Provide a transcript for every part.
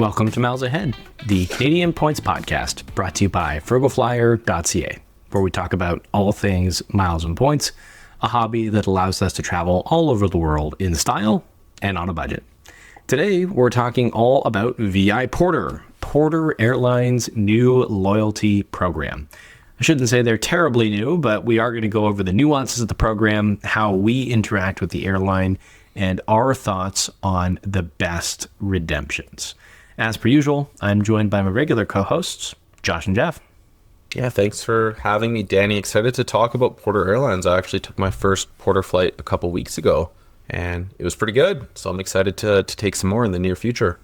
Welcome to Miles Ahead, the Canadian Points Podcast, brought to you by FrugalFlyer.ca, where we talk about all things miles and points, a hobby that allows us to travel all over the world in style and on a budget. Today, we're talking all about VIPorter, Porter Airlines' new loyalty program. I shouldn't say they're terribly new, but we are going to go over the nuances of the program, how we interact with the airline, and our thoughts on the best redemptions. As per usual, I'm joined by my regular co-hosts, Josh and Jeff. Yeah, thanks for having me, Danny. Excited to talk about Porter Airlines. I actually took my first Porter flight a couple weeks ago, and it was pretty good. So I'm excited to take some more in the near future.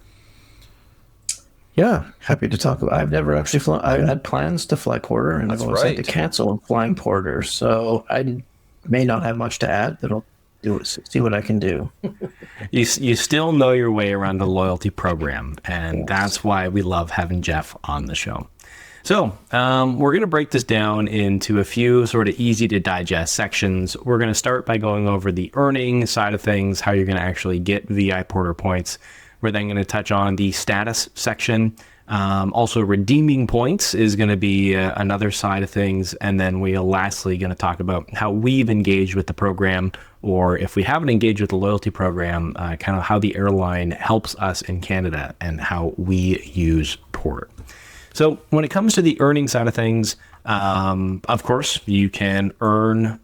Yeah, happy to talk about. I've never actually flown. I had plans to fly Porter, and I've always had to cancel flying Porter. So I may not have much to add, but I'll see what I can do. You still know your way around the loyalty program, and that's why we love having Jeff on the show. So we're going to break this down into a few sort of easy to digest sections. We're going to start by going over the earning side of things, how you're going to actually get VIPorter points. We're then going to touch on the status section. Also, redeeming points is going to be another side of things. And then we are lastly going to talk about how we've engaged with the program, or if we haven't engaged with the loyalty program, kind of how the airline helps us in Canada and how we use Porter. So when it comes to the earning side of things, of course, you can earn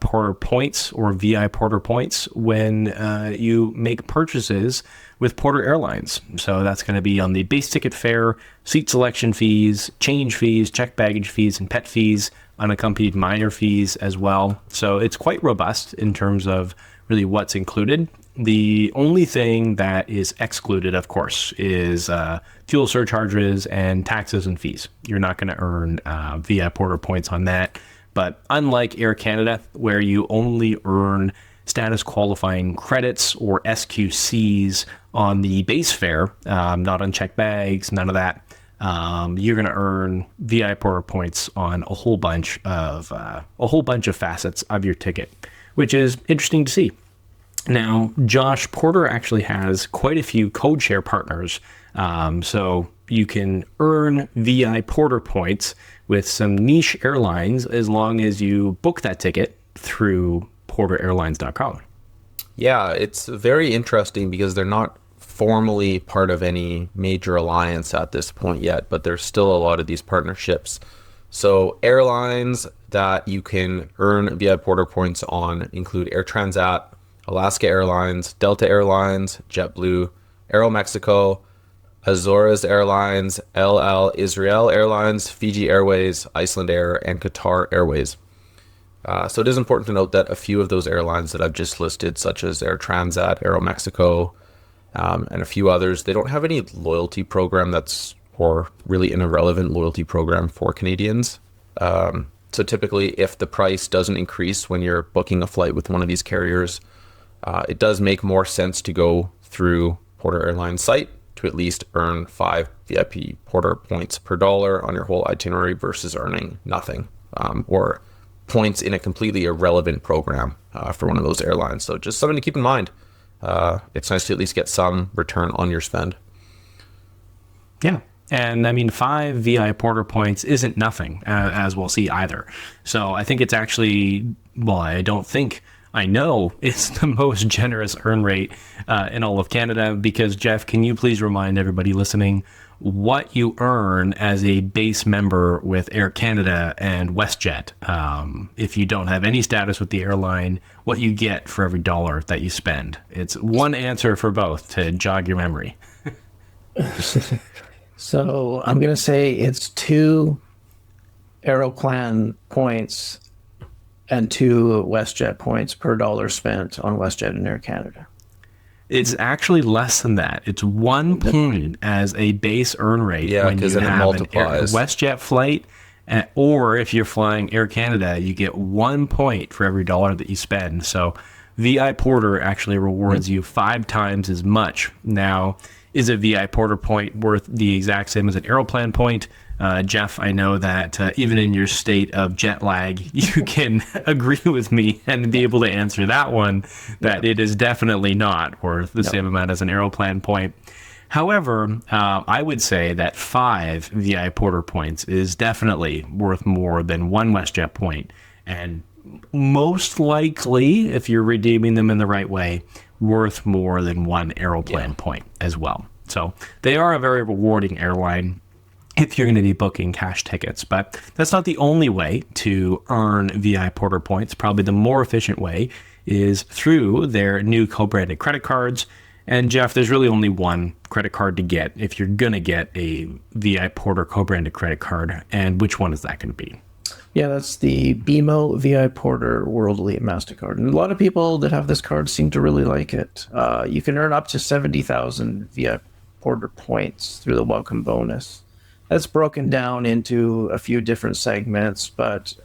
Porter points or VIPorter points when you make purchases with Porter Airlines. So that's going to be on the base ticket fare, seat selection fees, change fees, checked baggage fees, and pet fees, unaccompanied minor fees as well. So it's quite robust in terms of really what's included. The only thing that is excluded, of course, is fuel surcharges and taxes and fees. You're not going to earn VIPorter points on that. But unlike Air Canada, where you only earn status qualifying credits or SQCs on the base fare, not on checked bags, none of that, you're going to earn VIPorter points on a whole bunch of facets of your ticket, which is interesting to see. Now, Josh, Porter actually has quite a few code share partners, so you can earn VIPorter points with some niche airlines as long as you book that ticket through PorterAirlines.com. Yeah, it's very interesting because they're not formally part of any major alliance at this point yet, but there's still a lot of these partnerships. So airlines that you can earn VIPorter points on include Air Transat, Alaska Airlines, Delta Airlines, JetBlue, Aeromexico, Azores Airlines, El Israel Airlines, Fiji Airways, Iceland Air, and Qatar Airways. So it is important to note that a few of those airlines that I've just listed, such as Air Transat, Aeromexico, and a few others, they don't have any loyalty program or really an irrelevant loyalty program for Canadians. So typically, if the price doesn't increase when you're booking a flight with one of these carriers, it does make more sense to go through Porter Airlines site to at least earn 5 VIPorter points per dollar on your whole itinerary versus earning nothing, or points in a completely irrelevant program for one of those airlines. So just something to keep in mind. It's nice to at least get some return on your spend. Yeah. And I mean, 5 VIPorter points isn't nothing, as we'll see either. So I think it's actually, I know it's the most generous earn rate in all of Canada, because Jeff, can you please remind everybody listening what you earn as a base member with Air Canada and WestJet, if you don't have any status with the airline, what you get for every dollar that you spend? It's one answer for both to jog your memory. So I'm going to say it's 2 Aeroplan points and 2 WestJet points per dollar spent on WestJet and Air Canada. It's actually less than that. It's 1 point as a base earn rate when you have an WestJet flight, or if you're flying Air Canada, you get 1 point for every dollar that you spend. So VIPorter actually rewards you 5 times as much. Now, is a VIPorter point worth the exact same as an Aeroplan point? Jeff, I know that even in your state of jet lag, you can agree with me and be able to answer that one, that it is definitely not worth the same amount as an Aeroplan point. However, I would say that 5 VIPorter points is definitely worth more than 1 WestJet point, and most likely, if you're redeeming them in the right way, worth more than 1 Aeroplan point as well. So they are a very rewarding airline if you're going to be booking cash tickets. But that's not the only way to earn VIPorter points. Probably the more efficient way is through their new co-branded credit cards. And Jeff, there's really only one credit card to get if you're going to get a VIPorter co-branded credit card. And which one is that going to be? Yeah, that's the BMO VIPorter World Elite MasterCard. And a lot of people that have this card seem to really like it. You can earn up to 70,000 VIPorter points through the welcome bonus. That's broken down into a few different segments, but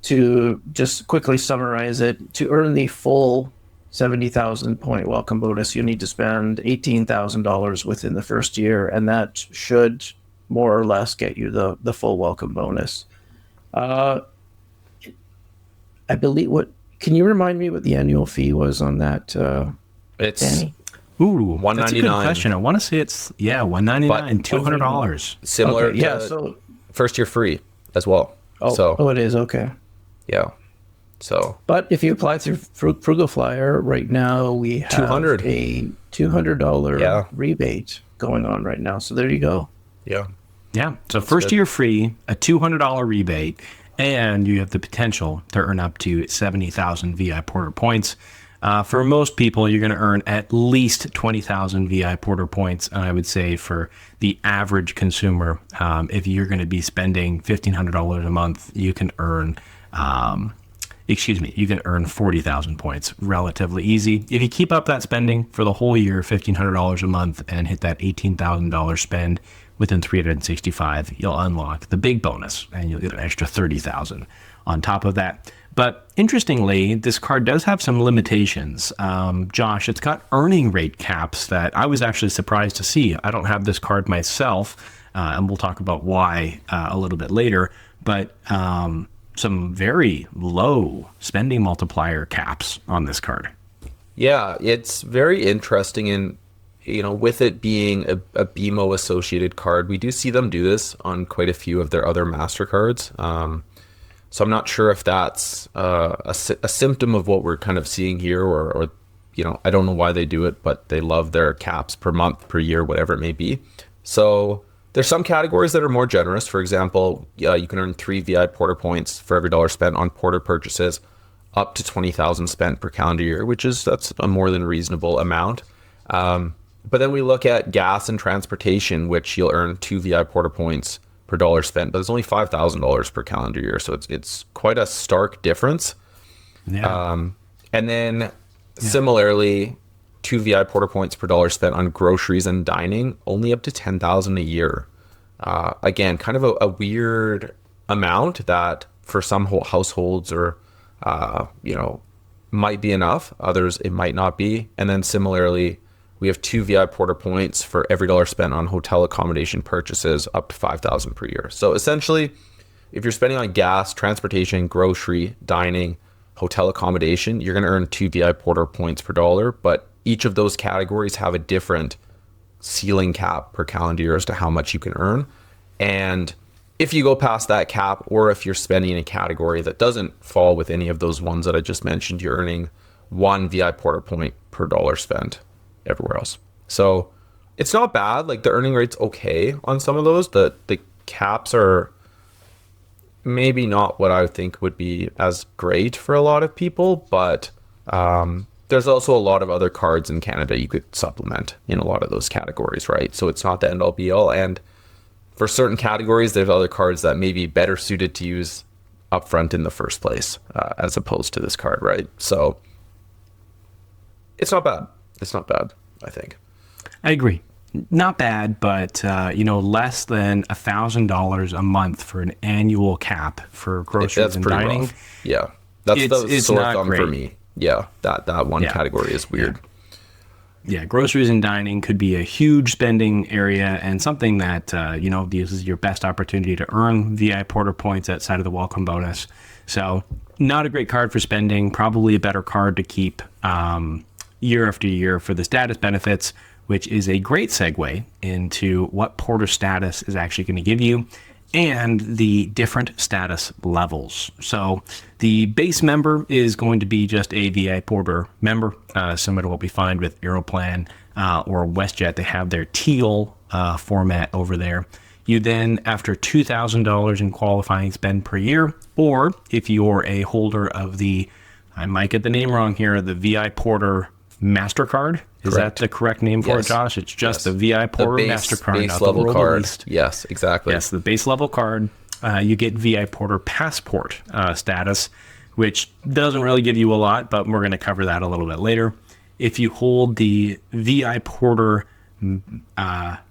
to just quickly summarize it, to earn the full 70,000 point welcome bonus, you need to spend $18,000 within the first year, and that should more or less get you the full welcome bonus. I believe can you remind me what the annual fee was on that, It's Danny? Ooh, that's a good $199. question. I want to say it's, $199, $200. similar Okay, yeah, to so first year free as well. it is okay. Yeah. So But if you apply through FrugalFlyer right now, we have $200. a $200 Yeah. rebate going on right now. So there you go. yeah. Yeah. So first year free, a $200 rebate, and you have the potential to earn up to 70,000 VIPorter points. For most people, you're going to earn at least 20,000 VIPorter points. And I would say for the average consumer, if you're going to be spending $1,500 a month, you can earn, you can earn 40,000 points relatively easy. If you keep up that spending for the whole year, $1,500 a month, and hit that $18,000 spend within 365, you'll unlock the big bonus, and you'll get an extra 30,000 on top of that. But interestingly, this card does have some limitations. Josh, it's got earning rate caps that I was actually surprised to see. I don't have this card myself, and we'll talk about why a little bit later, but some very low spending multiplier caps on this card. Yeah, it's very interesting. And, with it being a BMO associated card, we do see them do this on quite a few of their other MasterCards. So I'm not sure if that's a symptom of what we're kind of seeing here, or I don't know why they do it, but they love their caps per month, per year, whatever it may be. So there's some categories that are more generous. For example, you can earn 3 VIPorter points for every dollar spent on Porter purchases, up to 20,000 spent per calendar year, that's a more than reasonable amount. But then we look at gas and transportation, which you'll earn 2 VIPorter points per dollar spent, but it's only $5,000 per calendar year. So it's quite a stark difference. Yeah. And then similarly, 2 VIPorter points per dollar spent on groceries and dining, only up to 10,000 a year. Again, kind of a weird amount that for some households or, might be enough. Others, it might not be. And then similarly, we have 2 VIPorter points for every dollar spent on hotel accommodation purchases, up to 5,000 per year. So essentially, if you're spending on gas, transportation, grocery, dining, hotel accommodation, you're going to earn 2 VIPorter points per dollar. But each of those categories have a different ceiling cap per calendar year as to how much you can earn. And if you go past that cap, or if you're spending in a category that doesn't fall with any of those ones that I just mentioned, you're earning 1 VIPorter point per dollar spent everywhere else. So it's not bad. Like, the earning rate's okay on some of those. The caps are maybe not what I would think would be as great for a lot of people, but there's also a lot of other cards in Canada you could supplement in a lot of those categories, right? So it's not the end all be all. And for certain categories, there's other cards that may be better suited to use upfront in the first place, as opposed to this card, right? So it's not bad. It's not bad, I think. I agree. Not bad, but less than $1,000 a month for an annual cap for groceries That's and pretty dining. rough. Yeah, that's the sore not thumb great. for me. Yeah, that one category is weird. Yeah, groceries and dining could be a huge spending area, and something that this is your best opportunity to earn VIPorter points outside of the welcome bonus. So, not a great card for spending. Probably a better card to keep year after year for the status benefits, which is a great segue into what Porter status is actually going to give you and the different status levels. So the base member is going to be just a VIPorter member, similar to what we find with Aeroplan or WestJet. They have their teal format over there. You then, after $2,000 in qualifying spend per year, or if you're a holder of the, I might get the name wrong here, the VIPorter MasterCard. Is Correct. that the correct name for it, Josh? It's just the VIPorter MasterCard, base not level the world card. least. Yes, exactly. Yes, the base level card. You get VIPorter Passport status, which doesn't really give you a lot, but we're going to cover that a little bit later. If you hold the VIPorter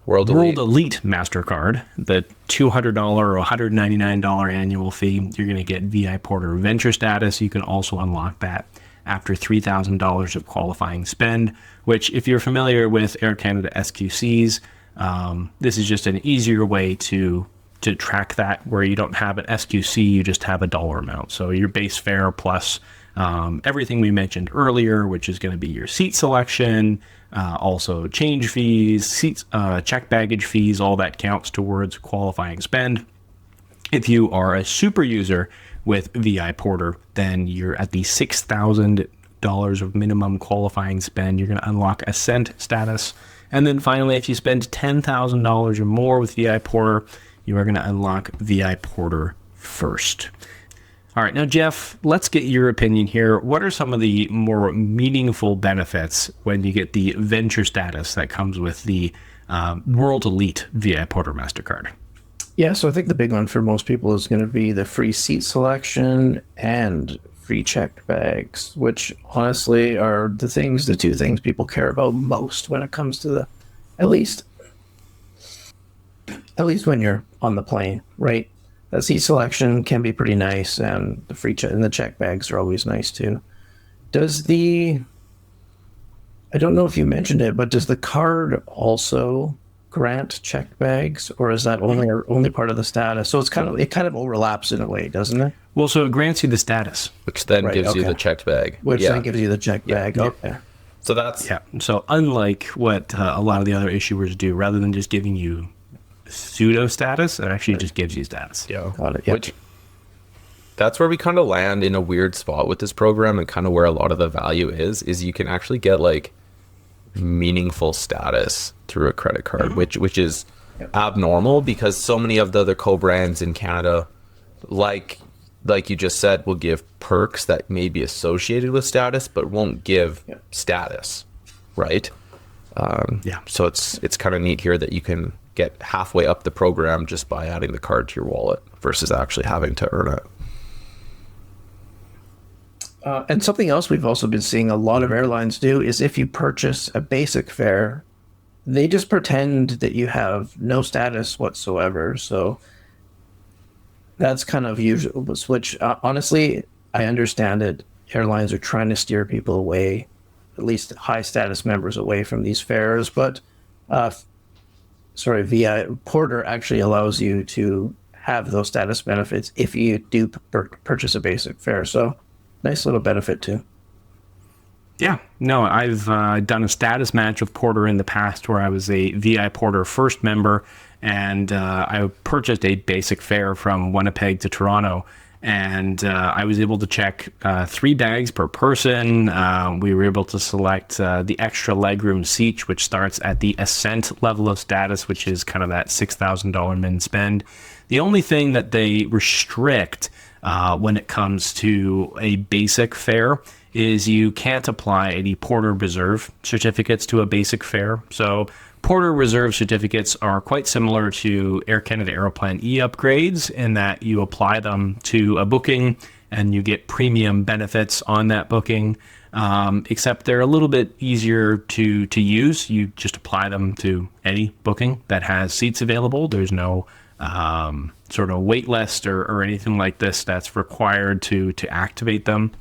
World Elite MasterCard, the $200 or $199 annual fee, you're going to get VIPorter Venture status. You can also unlock that after $3,000 of qualifying spend, which if you're familiar with Air Canada SQCs, this is just an easier way to track that, where you don't have an SQC, you just have a dollar amount. So your base fare plus everything we mentioned earlier, which is going to be your seat selection, also change fees, seats, check baggage fees, all that counts towards qualifying spend. If you are a super user with VIPorter, then you're at the $6,000 of minimum qualifying spend. You're going to unlock Ascent status. And then finally, if you spend $10,000 or more with VIPorter, you are going to unlock VIPorter First. All right, now, Jeff, let's get your opinion here. What are some of the more meaningful benefits when you get the venture status that comes with the World Elite VIPorter MasterCard? Yeah, so I think the big one for most people is going to be the free seat selection and free checked bags, which honestly are the two things people care about most when it comes to the, at least when you're on the plane, right? That seat selection can be pretty nice, and the free and the check bags are always nice too. I don't know if you mentioned it, but does the card also grant checked bags, or is that only part of the status? So it kind of overlaps in a way, doesn't it? Well, so it grants you the status, Which then gives you the checked bag. Then gives you the checked bag. Okay. So that's So unlike what a lot of the other issuers do, rather than just giving you pseudo status, it actually just gives you status. Got it. Yeah. Which that's where we kind of land in a weird spot with this program, and kind of where a lot of the value is you can actually get like meaningful status through a credit card, which is abnormal, because so many of the other co-brands in Canada, like you just said, will give perks that may be associated with status but won't give status, right? So it's kind of neat here that you can get halfway up the program just by adding the card to your wallet versus actually having to earn it. And something else we've also been seeing a lot of airlines do is, if you purchase a basic fare, they just pretend that you have no status whatsoever. So that's kind of usual, which honestly, I understand it. Airlines are trying to steer people away, at least high status members, away from these fares. But VIPorter actually allows you to have those status benefits if you do purchase a basic fare. So nice little benefit too. Yeah, no, I've done a status match with Porter in the past where I was a VIPorter First member, and I purchased a basic fare from Winnipeg to Toronto, and I was able to check 3 bags per person. We were able to select the extra legroom seat, which starts at the Ascent level of status, which is kind of that $6,000 min spend. The only thing that they restrict when it comes to a basic fare is you can't apply any PorterReserve certificates to a basic fare. So PorterReserve certificates are quite similar to Air Canada Aeroplan e-upgrades in that you apply them to a booking and you get premium benefits on that booking, except they're a little bit easier to use. You just apply them to any booking that has seats available. There's no sort of wait list or anything like this that's required to activate them.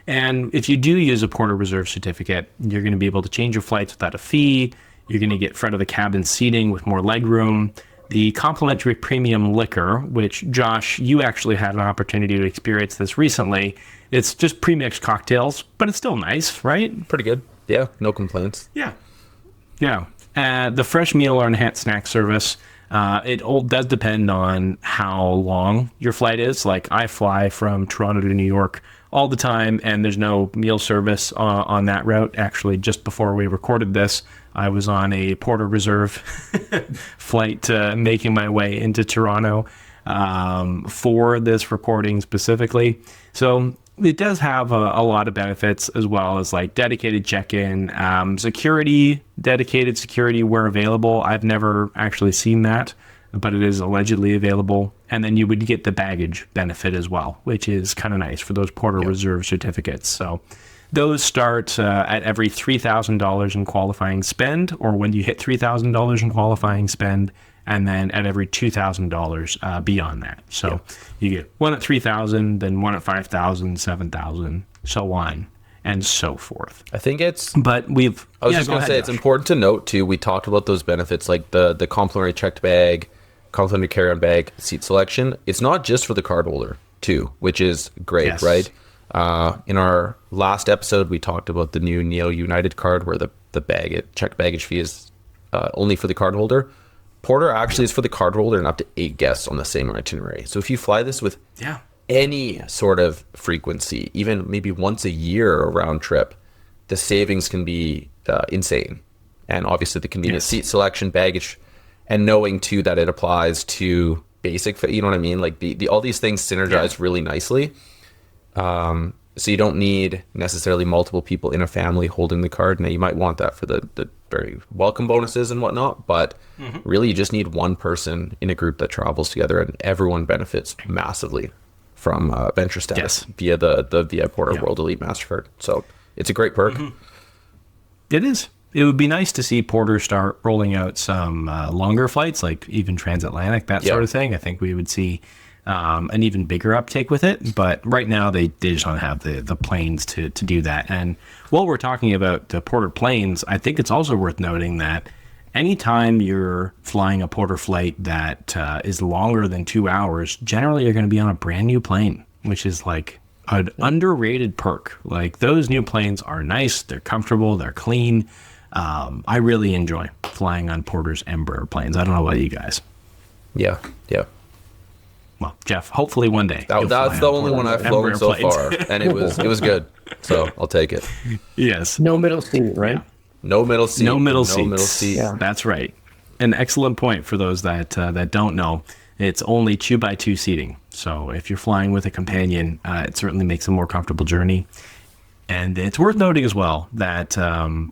And if you do use a PorterReserve certificate, you're going to be able to change your flights without a fee. You're going to get front of the cabin seating with more legroom. The complimentary premium liquor, which, Josh, you actually had an opportunity to experience this recently. It's just pre-mixed cocktails, but it's still nice, right? Pretty good. Yeah, no complaints. Yeah. The fresh meal or enhanced snack service, it all does depend on how long your flight is. Like I fly from Toronto to New York all the time, and there's no meal service on that route. Actually, just before we recorded this, I was on a PorterReserve flight making my way into Toronto for this recording specifically. So it does have a lot of benefits, as well as like dedicated check-in, security, dedicated security where available. I've never actually seen that, but it is allegedly available. And then you would get the baggage benefit as well, which is kind of nice for those PorterReserve certificates. So those start at every $3,000 in qualifying spend, or when you hit $3,000 in qualifying spend, and then at every $2,000 beyond that. So you get one at $3,000, then one at $5,000, $7,000, so on and so forth. I think it's... But we've... I was just going to say, it's important to note, too, we talked about those benefits, like the complimentary checked bag, complimentary carry-on bag, seat selection. It's not just for the cardholder, too, which is great, right? In our last episode, we talked about the new Neo United card, where the checked baggage fee is only for the cardholder. Porter actually is for the cardholder and up to 8 guests on the same itinerary. So if you fly this with any sort of frequency, even maybe once a year a round trip, the savings can be insane. And obviously the convenient seat selection, baggage, and knowing too that it applies to basic, you know what I mean? Like all these things synergize really nicely. So you don't need necessarily multiple people in a family holding the card. Now you might want that for the very welcome bonuses and whatnot, but really you just need one person in a group that travels together, and everyone benefits massively from venture status via the VIPorter World Elite MasterCard. So it's a great perk. It is. It would be nice to see Porter start rolling out some longer flights, like even transatlantic, that sort of thing. I think we would see an even bigger uptake with it, but right now they just don't have the planes to do that. And while we're talking about the Porter planes, I think it's also worth noting that anytime you're flying a Porter flight that is longer than 2 hours, generally you're going to be on a brand new plane, which is like an underrated perk. Like those new planes are nice, they're comfortable, they're clean. I really enjoy flying on Porter's Embraer planes. I don't know about you guys. Yeah. Well, Jeff, hopefully one day. That's the only one I've flown so far, and it was good. So I'll take it. Yes. No middle seat, right? Yeah. No middle seat. No middle seat. Yeah. That's right. An excellent point for those that don't know. It's only 2x2 seating. So if you're flying with a companion, it certainly makes a more comfortable journey. And it's worth noting as well that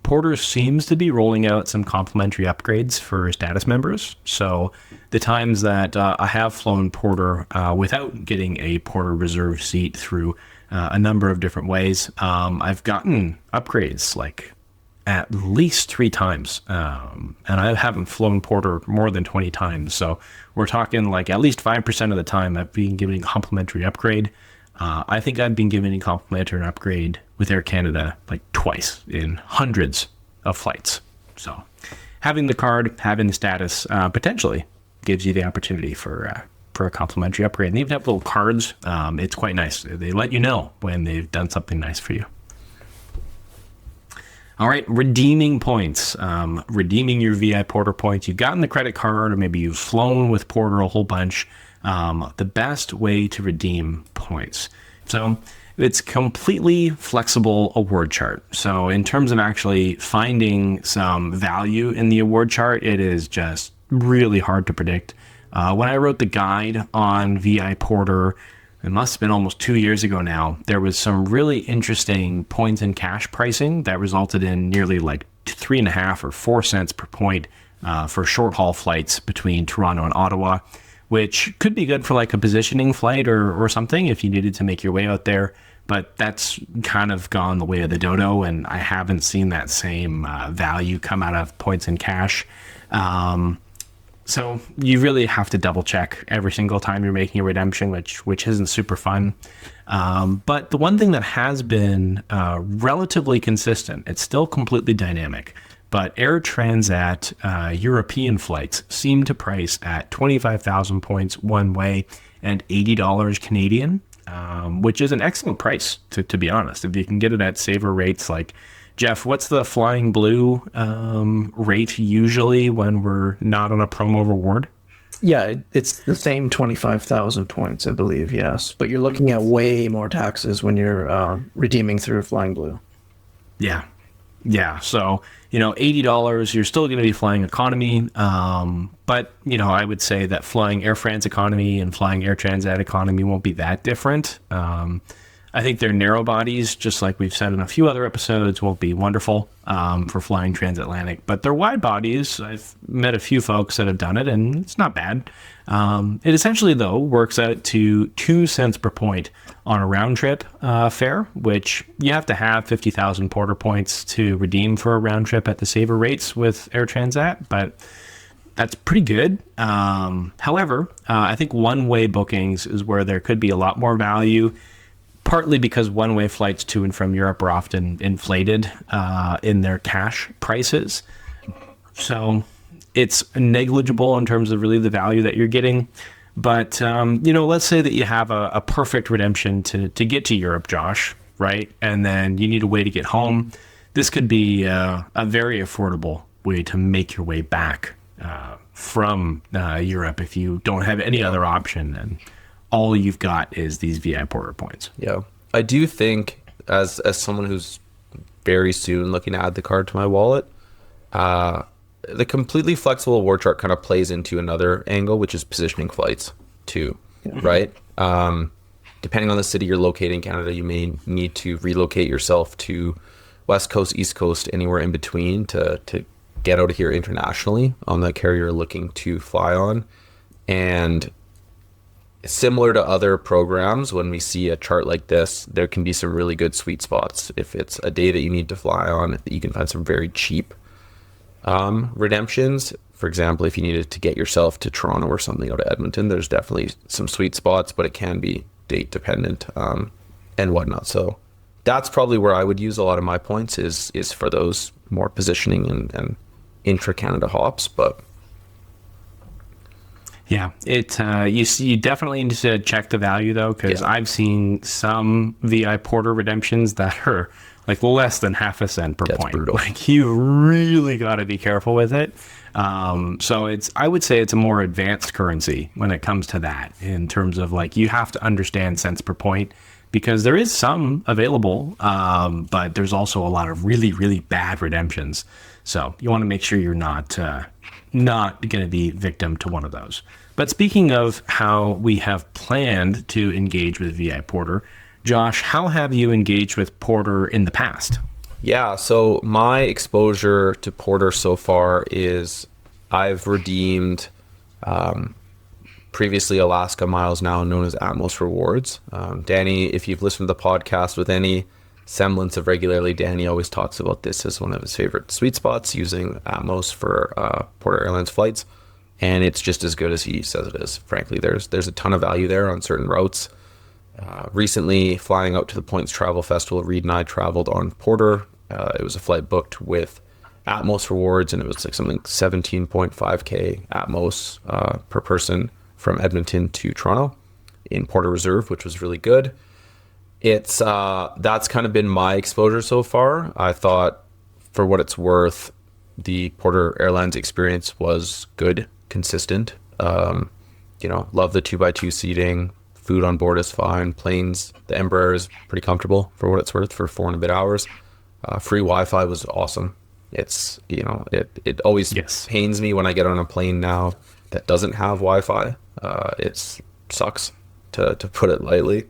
Porter seems to be rolling out some complimentary upgrades for status members. So the times that I have flown Porter without getting a PorterReserve seat through a number of different ways, I've gotten upgrades like at least 3 times. And I haven't flown Porter more than 20 times. So we're talking like at least 5% of the time I've been given a complimentary upgrade. I think I've been given a complimentary upgrade with Air Canada like twice in hundreds of flights. So having the card, having the status, potentially gives you the opportunity for a complimentary upgrade. And even have little cards. It's quite nice. They let you know when they've done something nice for you. All right, redeeming points. Redeeming your VIPorter points. You've gotten the credit card, or maybe you've flown with Porter a whole bunch. The best way to redeem points. So it's completely flexible award chart. So in terms of actually finding some value in the award chart, it is just really hard to predict. When I wrote the guide on VIPorter, it must have been almost 2 years ago now, there was some really interesting points and cash pricing that resulted in nearly like 3.5 or 4 cents per point for short haul flights between Toronto and Ottawa, which could be good for like a positioning flight or something if you needed to make your way out there. But that's kind of gone the way of the dodo, and I haven't seen that same value come out of points and cash. So you really have to double check every single time you're making a redemption, which isn't super fun. But the one thing that has been relatively consistent, it's still completely dynamic, but Air Transat European flights seem to price at 25,000 points one way and $80 Canadian, which is an excellent price, to be honest. If you can get it at saver rates like Jeff, what's the Flying Blue rate usually when we're not on a promo reward? Yeah, it's the same 25,000 points, I believe, yes. But you're looking at way more taxes when you're redeeming through Flying Blue. Yeah. Yeah. So, $80, you're still going to be flying economy. But, I would say that flying Air France economy and flying Air Transat economy won't be that different. I think their narrow bodies, just like we've said in a few other episodes, will be wonderful for flying transatlantic. But their wide bodies, I've met a few folks that have done it, and it's not bad. It essentially, though, works out to 2 cents per point on a round trip fare, which you have to have 50,000 Porter points to redeem for a round trip at the saver rates with Air Transat. But that's pretty good. However, I think one-way bookings is where there could be a lot more value, partly because one-way flights to and from Europe are often inflated in their cash prices. So it's negligible in terms of really the value that you're getting. But, let's say that you have a perfect redemption to get to Europe, Josh, right? And then you need a way to get home. This could be a very affordable way to make your way back from Europe if you don't have any other option. And all you've got is these VIPorter points. Yeah. I do think as someone who's very soon looking to add the card to my wallet, the completely flexible award chart kind of plays into another angle, which is positioning flights too, right? Depending on the city you're located in Canada, you may need to relocate yourself to West Coast, East Coast, anywhere in between to get out of here internationally on the carrier you're looking to fly on. And similar to other programs, when we see a chart like this, there can be some really good sweet spots. If it's a day that you need to fly on, you can find some very cheap redemptions. For example, if you needed to get yourself to Toronto or something out of Edmonton, there's definitely some sweet spots, but it can be date dependent and whatnot. So that's probably where I would use a lot of my points is for those more positioning and intra-Canada hops. But yeah, you definitely need to check the value though, because I've seen some VIPorter redemptions that are like less than half a cent per point. Brutal. Like you really got to be careful with it. So I would say it's a more advanced currency when it comes to that, in terms of like you have to understand cents per point, because there is some available, but there's also a lot of really, really bad redemptions. So you want to make sure you're not going to be victim to one of those. But speaking of how we have planned to engage with VIPorter, Josh, how have you engaged with Porter in the past? Yeah, so my exposure to Porter so far is I've redeemed previously Alaska miles, now known as Atmos Rewards. Danny, if you've listened to the podcast with any semblance of regularity, Danny always talks about this as one of his favorite sweet spots, using Atmos for Porter Airlines flights. And it's just as good as he says it is. Frankly, there's a ton of value there on certain routes. Recently, flying out to the Points Travel Festival, Reed and I traveled on Porter. It was a flight booked with Atmos Rewards, and it was like something 17.5K Atmos per person from Edmonton to Toronto in PorterReserve, which was really good. It's that's kind of been my exposure so far. I thought, for what it's worth, the Porter Airlines experience was good, consistent. Love the 2x2 seating. Food on board is fine. Planes, the Embraer is pretty comfortable for what it's worth for 4 and a bit hours. Free Wi-Fi was awesome. It's, it always pains me when I get on a plane now that doesn't have Wi-Fi. It sucks, to put it lightly.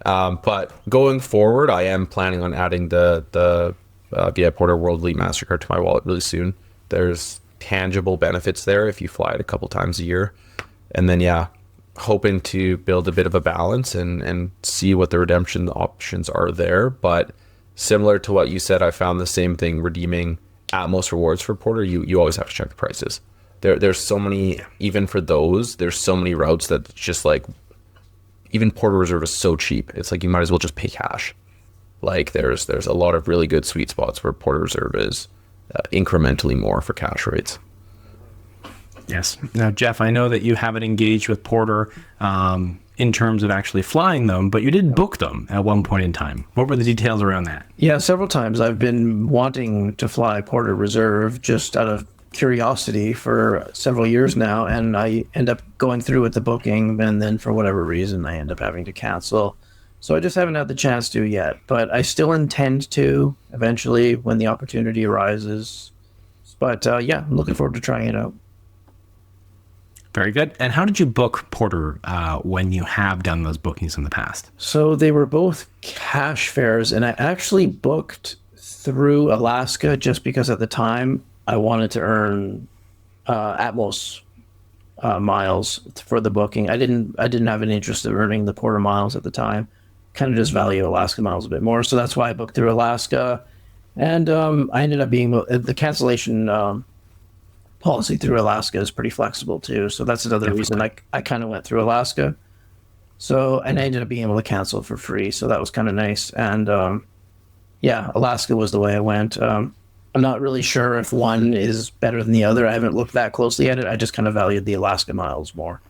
But going forward, I am planning on adding the VIPorter World Elite MasterCard to my wallet really soon. There's tangible benefits there if you fly it a couple times a year. And then, hoping to build a bit of a balance and see what the redemption options are there. But similar to what you said, I found the same thing redeeming Atmos Rewards for Porter. You always have to check the prices. There's so many, even for those, there's so many routes that it's just like, even PorterReserve is so cheap. It's like you might as well just pay cash. Like there's a lot of really good sweet spots where PorterReserve is incrementally more for cash rates. Yes. Now, Jeff, I know that you haven't engaged with Porter in terms of actually flying them, but you did book them at one point in time. What were the details around that? Yeah, several times I've been wanting to fly PorterReserve just out of curiosity for several years now, and I end up going through with the booking, and then for whatever reason I end up having to cancel. So I just haven't had the chance to yet, but I still intend to eventually when the opportunity arises. But yeah, I'm looking forward to trying it out. Very good. And how did you book Porter when you have done those bookings in the past? So they were both cash fares, and I actually booked through Alaska just because at the time I wanted to earn Atmos miles for the booking. I didn't have any interest in earning the Porter miles at the time. Kind of just value Alaska miles a bit more, so that's why I booked through Alaska. And I ended up being the cancellation policy through Alaska is pretty flexible too, so that's another reason I kind of went through Alaska. So, and I ended up being able to cancel for free, so that was kind of nice. And yeah, Alaska was the way I went. I'm not really sure if one is better than the other. I haven't looked that closely at it. I just kind of valued the Alaska miles more.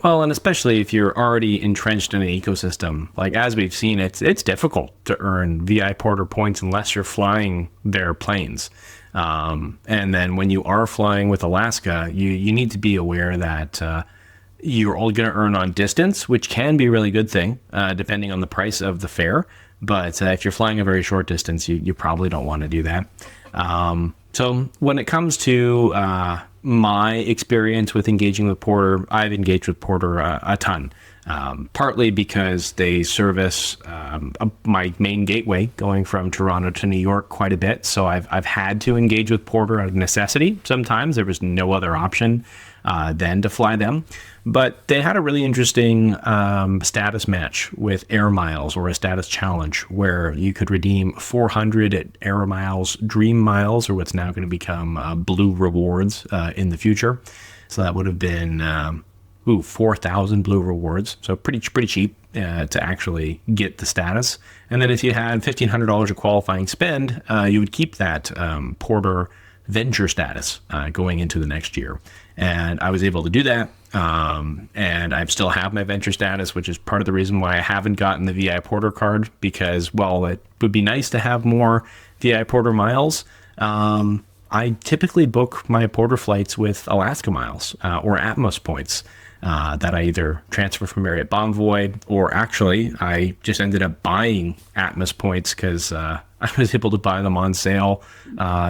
Well, and especially if you're already entrenched in an ecosystem, like as we've seen, it's difficult to earn VIPorter points unless you're flying their planes. And then when you are flying with Alaska, you need to be aware that you're only going to earn on distance, which can be a really good thing, depending on the price of the fare. But if you're flying a very short distance, you probably don't want to do that. So when it comes to my experience with engaging with Porter, I've engaged with Porter a ton, partly because they service my main gateway going from Toronto to New York quite a bit. So I've had to engage with Porter out of necessity. Sometimes there was no other option than to fly them. But they had a really interesting status match with Air Miles, or a status challenge, where you could redeem 400 at Air Miles Dream Miles, or what's now going to become Blue Rewards in the future. So that would have been 4,000 Blue Rewards. So pretty cheap to actually get the status. And then if you had $1,500 of qualifying spend, you would keep that Porter Venture status going into the next year. And I was able to do that. And I still have my venture status, which is part of the reason why I haven't gotten the VIPorter card, because, well, it would be nice to have more VIPorter miles. I typically book my Porter flights with Alaska miles or Atmos points that I either transfer from Marriott Bonvoy, or actually I just ended up buying Atmos points because I was able to buy them on sale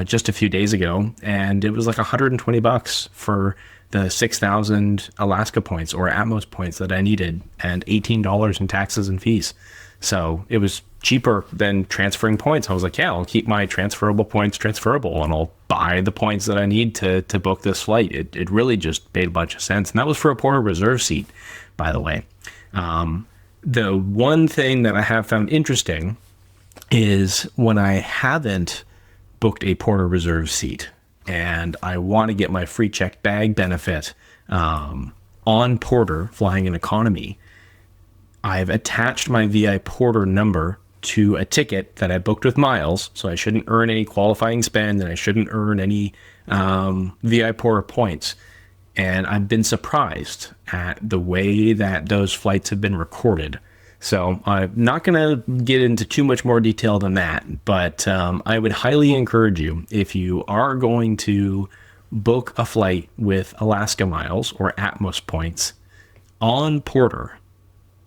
just a few days ago, and it was like $120 for the 6,000 Alaska points or Atmos points that I needed, and $18 in taxes and fees. So it was cheaper than transferring points. I was like, yeah, I'll keep my transferable points transferable, and I'll buy the points that I need to book this flight. It really just made a bunch of sense. And that was for a PorterReserve seat, by the way. The one thing that I have found interesting is when I haven't booked a PorterReserve seat and I want to get my free checked bag benefit on Porter flying in economy, I've attached my VIPorter number to a ticket that I booked with miles, so I shouldn't earn any qualifying spend and I shouldn't earn any VIPorter points. And I've been surprised at the way that those flights have been recorded. So I'm not going to get into too much more detail than that, but I would highly encourage you, if you are going to book a flight with Alaska miles or Atmos points on Porter,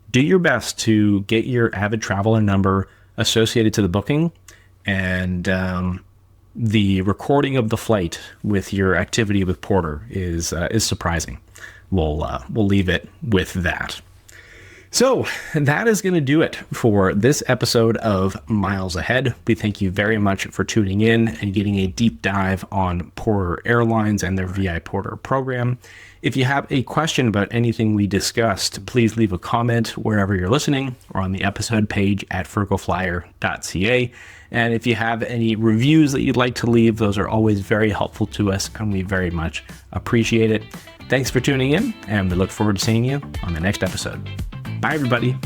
do your best to get your avid traveler number associated to the booking, and the recording of the flight with your activity with Porter is surprising. We'll leave it with that. So that is going to do it for this episode of Miles Ahead. We thank you very much for tuning in and getting a deep dive on Porter Airlines and their VIPorter program. If you have a question about anything we discussed, please leave a comment wherever you're listening or on the episode page at FrugalFlyer.ca. And if you have any reviews that you'd like to leave, those are always very helpful to us, and we very much appreciate it. Thanks for tuning in, and we look forward to seeing you on the next episode. Bye, everybody.